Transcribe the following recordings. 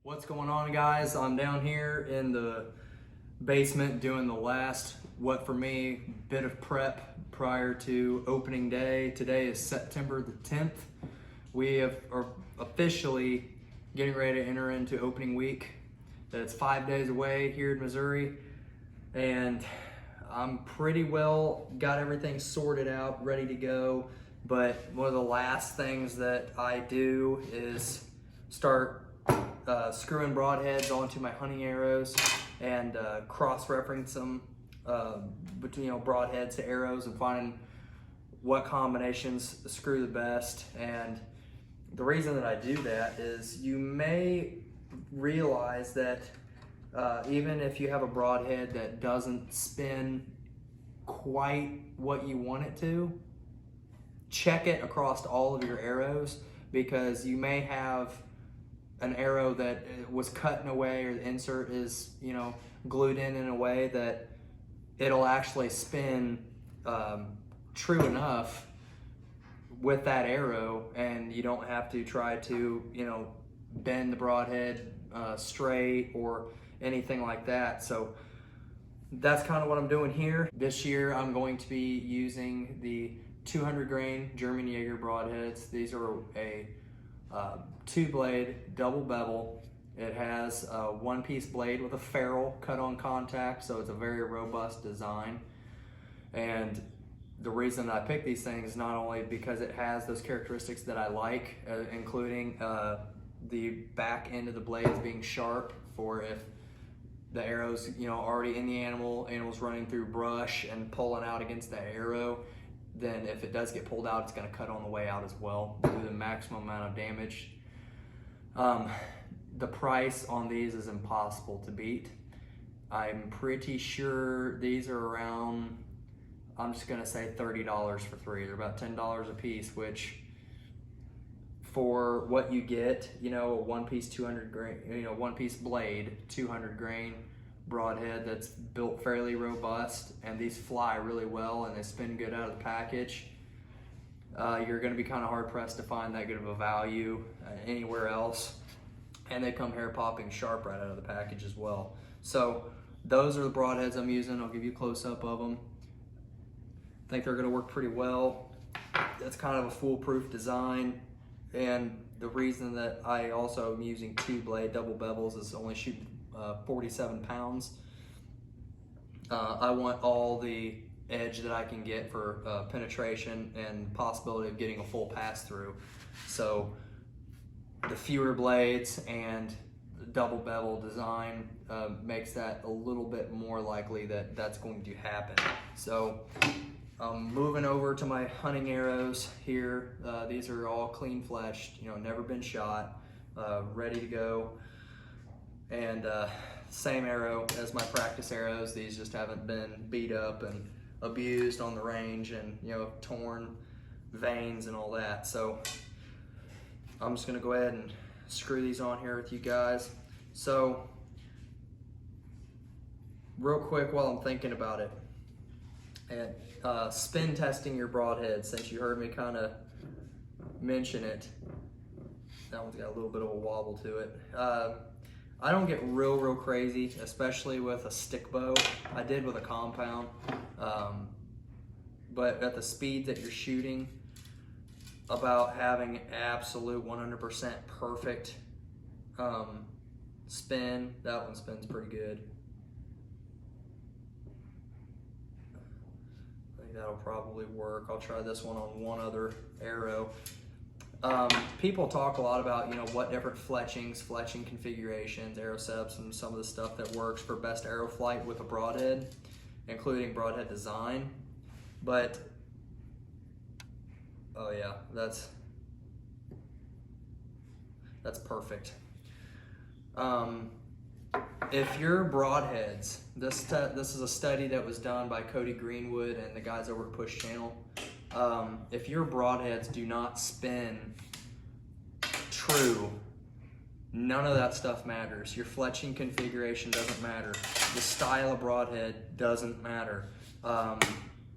What's going on, guys? I'm down here in the basement doing the last, what for me, bit of prep prior to opening day. Today is September the 10th. We are officially getting ready to enter into opening week. That's 5 days away here in Missouri. And I'm pretty well got everything sorted out, ready to go. But one of the last things that I do is start screwing broadheads onto my hunting arrows and cross-reference them between broadheads to arrows and finding what combinations screw the best. And the reason that I do that is you may realize that even if you have a broadhead that doesn't spin quite what you want it to, check it across all of your arrows, because you may have an arrow that was cut in a way, or the insert is glued in a way that it'll actually spin true enough with that arrow, and you don't have to try to bend the broadhead straight or anything like that. So that's kind of what I'm doing here. This year I'm going to be using the 200 grain German Jager broadheads. These are a 2-blade double bevel. It has a 1-piece blade with a ferrule cut on contact, so it's a very robust design. And the reason I picked these things is not only because it has those characteristics that I like, including the back end of the blades being sharp for if the arrow's already in the animal's running through brush and pulling out against that arrow, then if it does get pulled out, it's going to cut on the way out as well, do the maximum amount of damage. The price on these is impossible to beat. I'm pretty sure these are around, I'm just going to say $30 for 3. They're about $10 a piece, which for what you get, a 1-piece 200 grain, 1-piece blade, 200 grain broadhead that's built fairly robust, and these fly really well and they spin good out of the package. You're going to be kind of hard pressed to find that good of a value anywhere else, and they come hair popping sharp right out of the package as well. So those are the broadheads I'm using. I'll give you a close-up of them. I think they're going to work pretty well. That's kind of a foolproof design, and the reason that I also am using 2-blade double bevels is only shooting 47 pounds. I want all the edge that I can get for penetration and possibility of getting a full pass through. So the fewer blades and the double bevel design makes that a little bit more likely that that's going to happen. So moving over to my hunting arrows here. These are all clean fleshed, never been shot, ready to go. And same arrow as my practice arrows. These just haven't been beat up and abused on the range and torn veins and all that. So I'm just gonna go ahead and screw these on here with you guys. So real quick while I'm thinking about it, and spin testing your broadhead, since you heard me kind of mention it. That one's got a little bit of a wobble to it. I don't get real crazy, especially with a stick bow. I did with a compound, but at the speed that you're shooting, about having absolute 100% perfect spin, that one spins pretty good. I think that'll probably work. I'll try this one on one other arrow. People talk a lot about what different fletching configurations, arrow setups, and some of the stuff that works for best arrow flight with a broadhead, including broadhead design. But oh yeah, that's perfect. If your broadheads, this is a study that was done by Cody Greenwood and the guys over at Push Channel. If your broadheads do not spin true, none of that stuff matters. Your fletching configuration doesn't matter. The style of broadhead doesn't matter. A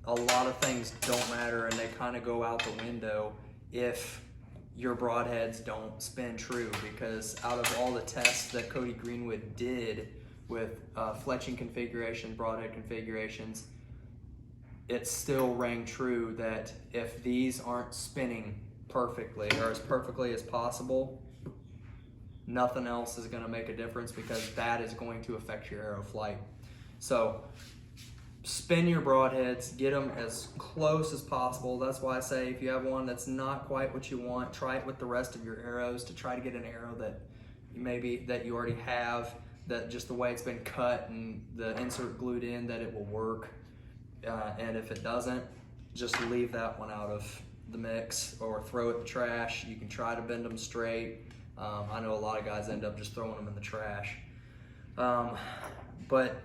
lot of things don't matter, and they kind of go out the window if your broadheads don't spin true, because out of all the tests that Cody Greenwood did with fletching configuration, broadhead configurations, it still rang true that if these aren't spinning perfectly or as perfectly as possible, nothing else is going to make a difference, because that is going to affect your arrow flight. So spin your broadheads, get them as close as possible. That's why I say if you have one that's not quite what you want, try it with the rest of your arrows to try to get an arrow that you already have, that just the way it's been cut and the insert glued in, that it will work. And if it doesn't, just leave that one out of the mix or throw it in the trash. You can try to bend them straight. I know a lot of guys end up just throwing them in the trash. But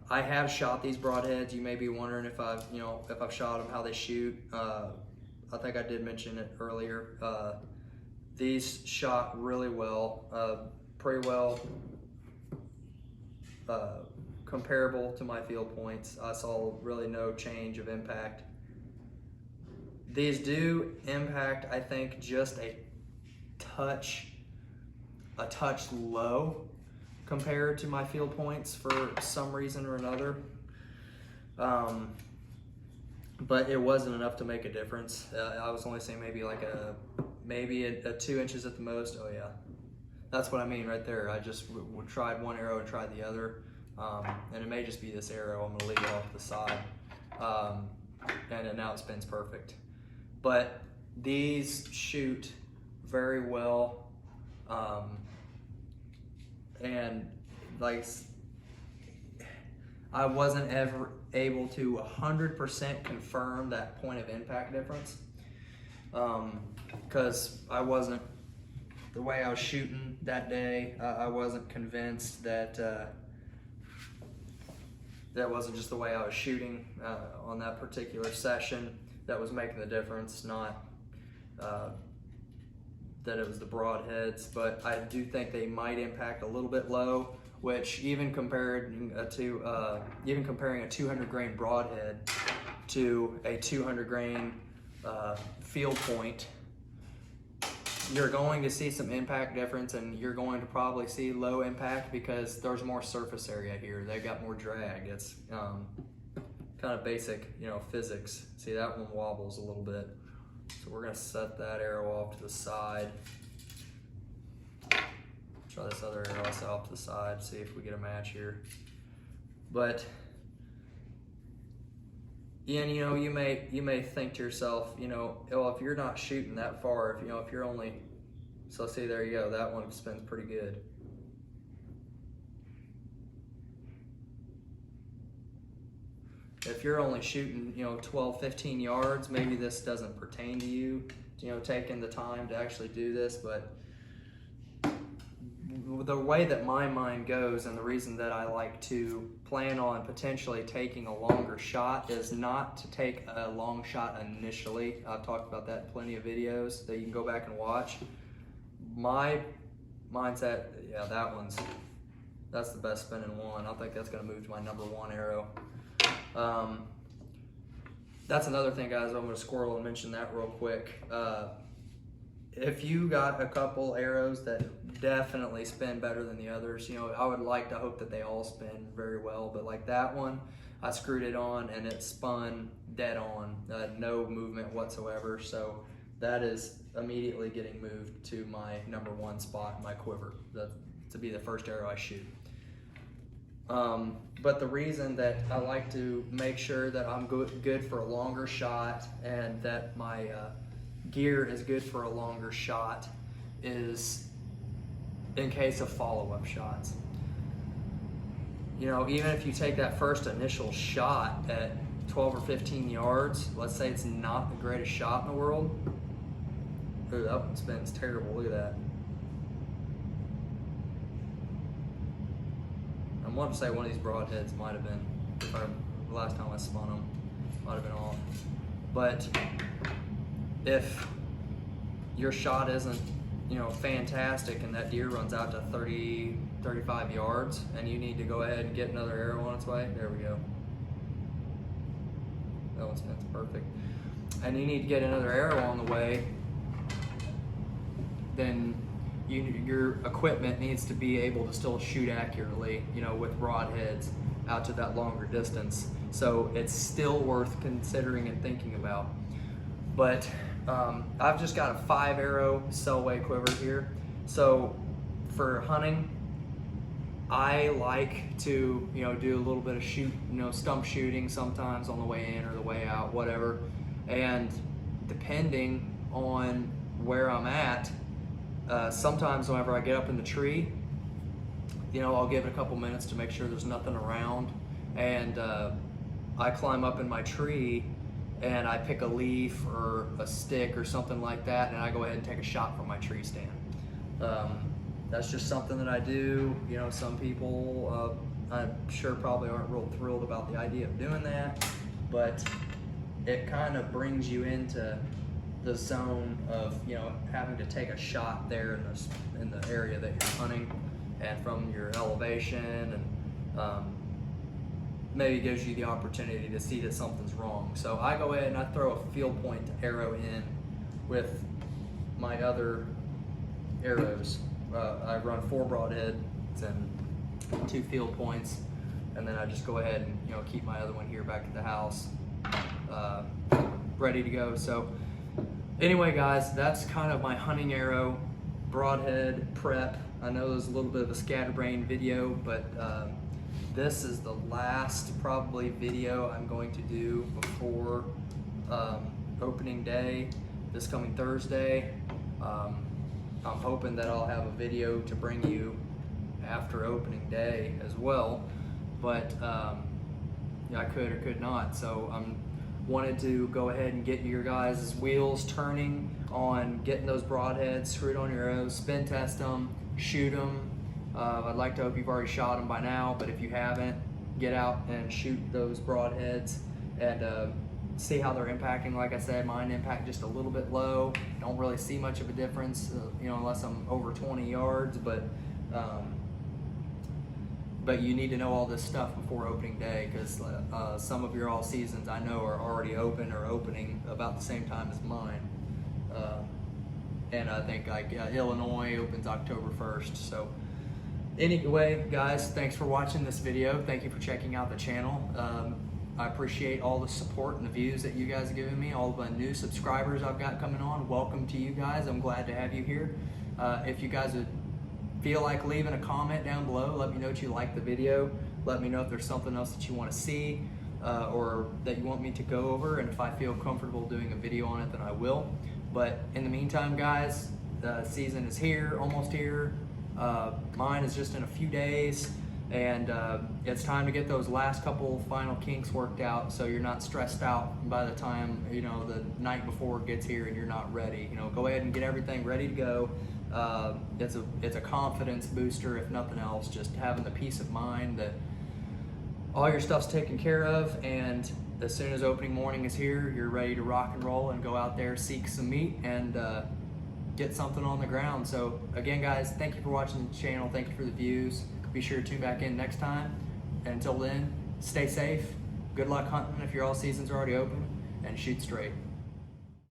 I have shot these broadheads. You may be wondering if I've shot them, how they shoot. I think I did mention it earlier. These shot really well, pretty well comparable to my field points. I saw really no change of impact. These do impact, I think, just a touch low compared to my field points for some reason or another. But it wasn't enough to make a difference. I was only saying maybe a 2 inches at the most. Oh yeah, that's what I mean right there. I just tried one arrow and tried the other. And it may just be this arrow. I'm gonna leave it off to the side. And now it spins perfect. But these shoot very well. And like, I wasn't ever able to 100% confirm that point of impact difference. Because the way I was shooting that day, I wasn't convinced that that wasn't just the way I was shooting on that particular session that was making the difference, not that it was the broadheads. But I do think they might impact a little bit low, which even comparing a 200 grain broadhead to a 200 grain field point, you're going to see some impact difference, and you're going to probably see low impact because there's more surface area here. They've got more drag. It's kind of basic, physics. See, that one wobbles a little bit. So we're gonna set that arrow off to the side. Try this other arrow I set off to the side, see if we get a match here. But and you may think to yourself, well, if you're not shooting that far, if you're only, so see, there you go, that one spins pretty good. If you're only shooting 12, 15 yards, maybe this doesn't pertain to you, taking the time to actually do this. But the way that my mind goes, and the reason that I like to plan on potentially taking a longer shot, is not to take a long shot initially. I've talked about that in plenty of videos that you can go back and watch. My mindset, yeah, that's the best spinning one. I think that's gonna move to my #1 arrow. That's another thing, guys. I'm gonna squirrel and mention that real quick. If you got a couple arrows that definitely spin better than the others, I would like to hope that they all spin very well, but like that one, I screwed it on and it spun dead on, no movement whatsoever. So that is immediately getting moved to my #1 spot in my quiver, to be the first arrow I shoot. But the reason that I like to make sure that I'm good for a longer shot, and that my gear is good for a longer shot, is in case of follow-up shots. Even if you take that first initial shot at 12 or 15 yards, let's say it's not the greatest shot in the world. Ooh, that one spins terrible, look at that. I want to say one of these broadheads might have been, the last time I spun them, might have been off. But if your shot isn't, fantastic, and that deer runs out to 30, 35 yards, and you need to go ahead and get another arrow on its way, there we go. That one spins perfect. And you need to get another arrow on the way, then your equipment needs to be able to still shoot accurately, you know, with broadheads out to that longer distance. So it's still worth considering and thinking about. But I've just got a 5-arrow Selway quiver here. So for hunting, I like to, you know, do a little bit of stump shooting sometimes on the way in or the way out, whatever. And depending on where I'm at, sometimes whenever I get up in the tree, you know, I'll give it a couple minutes to make sure there's nothing around, and I climb up in my tree and I pick a leaf or a stick or something like that, and I go ahead and take a shot from my tree stand. That's just something that I do. You know, some people I'm sure probably aren't real thrilled about the idea of doing that, but it kind of brings you into the zone of, you know, having to take a shot there in the area that you're hunting, and from your elevation, and maybe gives you the opportunity to see that something's wrong. So I go ahead and I throw a field point arrow in with my other arrows. I run 4 broadheads and 2 field points, and then I just go ahead and, you know, keep my other one here back at the house, ready to go. So anyway, guys, that's kind of my hunting arrow broadhead prep. I know it was a little bit of a scatterbrained video, but this is the last probably video I'm going to do before opening day, this coming Thursday. I'm hoping that I'll have a video to bring you after opening day as well, but yeah, I could or could not. So I'm wanted to go ahead and get your guys' wheels turning on getting those broadheads screwed on your arrows, spin test them, shoot them. I'd like to hope you've already shot them by now, but if you haven't, get out and shoot those broadheads and see how they're impacting. Like I said, mine impact just a little bit low. Don't really see much of a difference, you know, unless I'm over 20 yards, but you need to know all this stuff before opening day, because some of your all seasons I know are already open or opening about the same time as mine. And I think like Illinois opens October 1st. So anyway, guys, thanks for watching this video. Thank you for checking out the channel. I appreciate all the support and the views that you guys have given me, all the new subscribers I've got coming on. Welcome to you guys. I'm glad to have you here. If you guys would feel like leaving a comment down below, let me know that you like the video. Let me know if there's something else that you want to see or that you want me to go over, and if I feel comfortable doing a video on it, then I will. But in the meantime, guys, the season is here, almost here. Mine is just in a few days, and it's time to get those last couple final kinks worked out, so you're not stressed out by the time, you know, the night before it gets here and you're not ready. You know, go ahead and get everything ready to go. It's a confidence booster, if nothing else, just having the peace of mind that all your stuff's taken care of, and as soon as opening morning is here, you're ready to rock and roll and go out there, seek some meat, and get something on the ground. So again, guys, thank you for watching the channel. Thank you for the views. Be sure to tune back in next time. And until then, stay safe. Good luck hunting if your all season's already open, and shoot straight.